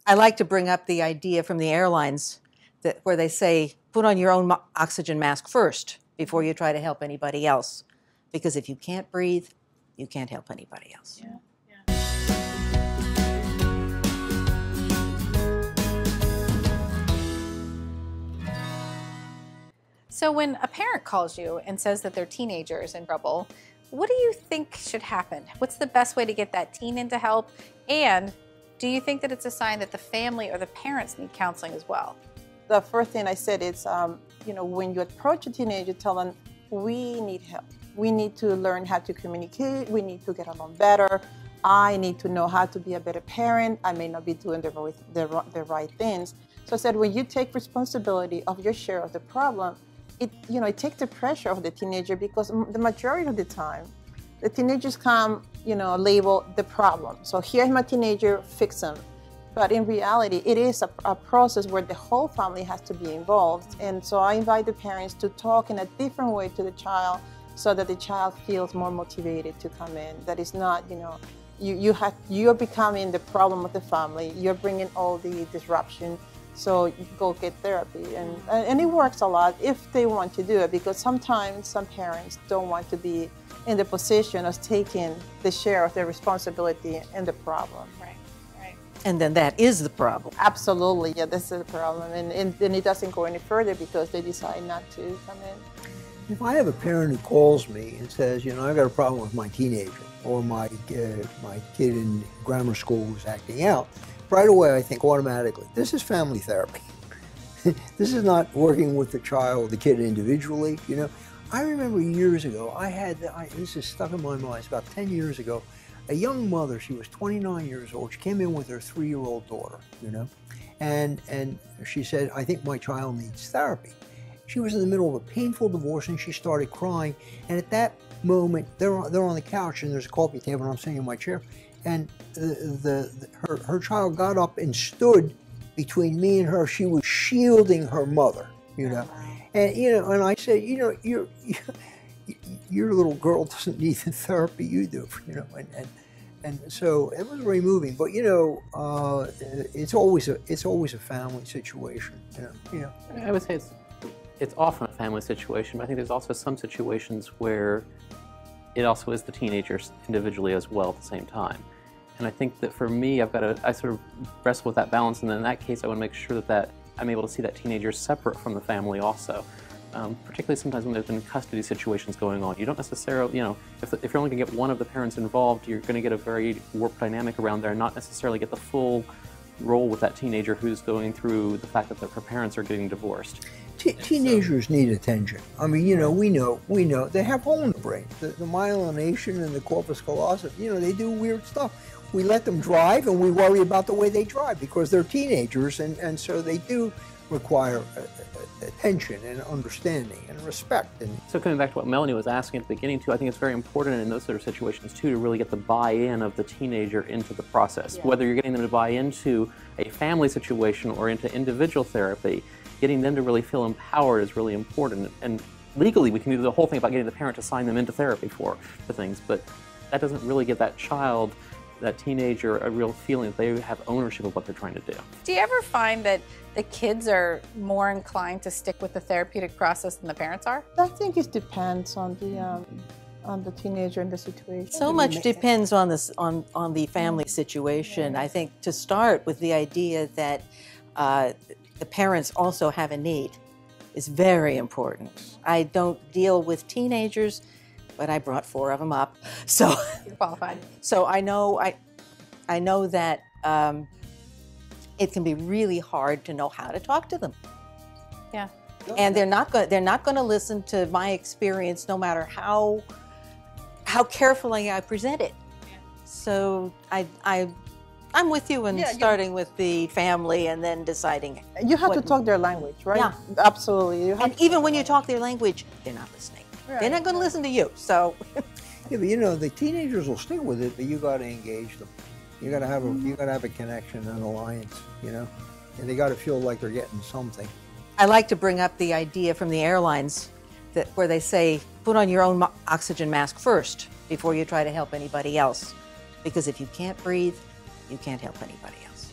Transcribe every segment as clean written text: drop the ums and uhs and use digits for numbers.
I like to bring up the idea from the airlines where they say, put on your own oxygen mask first before you try to help anybody else. Because if you can't breathe, you can't help anybody else. Yeah. So when a parent calls you and says that their teenager is in trouble, what do you think should happen? What's the best way to get that teen into help? And do you think that it's a sign that the family or the parents need counseling as well? The first thing I said is, when you approach a teenager, tell them, we need help. We need to learn how to communicate. We need to get along better. I need to know how to be a better parent. I may not be doing the right things. So I said, when you take responsibility of your share of the problem, it takes the pressure off the teenager, because the majority of the time, the teenagers come, label the problem. So here's my teenager, fix him. But in reality, it is a process where the whole family has to be involved. And so I invite the parents to talk in a different way to the child, so that the child feels more motivated to come in. That is not, you're becoming the problem of the family. You're bringing all the disruption. So you go get therapy, and it works a lot if they want to do it, because sometimes some parents don't want to be in the position of taking the share of their responsibility in the problem. Right. And then that is the problem. Absolutely, yeah, this is the problem, and then it doesn't go any further because they decide not to come in. If I have a parent who calls me and says, I've got a problem with my teenager, or my kid in grammar school who's acting out, right away I think automatically, this is family therapy. This is not working with the child, the kid individually, I remember years ago, this is stuck in my mind, it's about 10 years ago, a young mother, she was 29 years old, she came in with her 3-year-old daughter, and she said, I think my child needs therapy. She was in the middle of a painful divorce and she started crying, and at that moment, they're on the couch and there's a coffee table and I'm sitting in my chair, and her child got up and stood between me and her. She was shielding her mother, and and I said, your little girl doesn't need the therapy you do, and so it was very moving. But it's always a family situation, I would say it's often a family situation, but I think there's also some situations where it also is the teenagers individually as well at the same time. And I think that for me, I sort of wrestle with that balance, and then in that case, I want to make sure that I'm able to see that teenager separate from the family also. Particularly sometimes when there's been custody situations going on. You don't necessarily, if you're only going to get one of the parents involved, you're going to get a very warped dynamic around there and not necessarily get the full role with that teenager who's going through the fact that her parents are getting divorced. Teenagers need attention. I mean, we know. They have hole in the brain. The myelination and the corpus callosum, they do weird stuff. We let them drive and we worry about the way they drive because they're teenagers, and so they do require attention and understanding and respect. And so coming back to what Melanie was asking at the beginning too, I think it's very important in those sort of situations too to really get the buy-in of the teenager into the process. Yeah. Whether you're getting them to buy into a family situation or into individual therapy, getting them to really feel empowered is really important. And legally we can do the whole thing about getting the parent to sign them into therapy for things, but that doesn't really give that child, that teenager, a real feeling that they have ownership of what they're trying to do. Do you ever find that the kids are more inclined to stick with the therapeutic process than the parents are? I think it depends on the teenager and the situation. So much depends on the family situation. I think to start with the idea that the parents also have a need is very important. I don't deal with teenagers, but I brought 4 of them up, so you're qualified. So I know that it can be really hard to know how to talk to them. Yeah. And they're not going to listen to my experience, no matter how carefully I present it. Yeah. So I'm with you in starting with the family and then deciding. You have to talk their language, right? Yeah, absolutely. And even when you talk their language, they're not listening. Right. They're not going to listen to you. So. Yeah, but the teenagers will stick with it, but you got to engage them. You got to have a connection, an alliance, and they got to feel like they're getting something. I like to bring up the idea from the airlines where they say, put on your own oxygen mask first before you try to help anybody else. Because if you can't breathe, you can't help anybody else.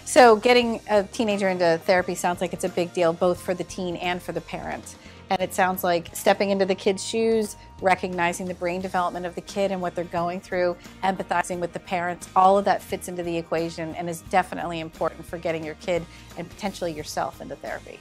So getting a teenager into therapy sounds like it's a big deal, both for the teen and for the parent. And it sounds like stepping into the kid's shoes, recognizing the brain development of the kid and what they're going through, empathizing with the parents, all of that fits into the equation and is definitely important for getting your kid and potentially yourself into therapy.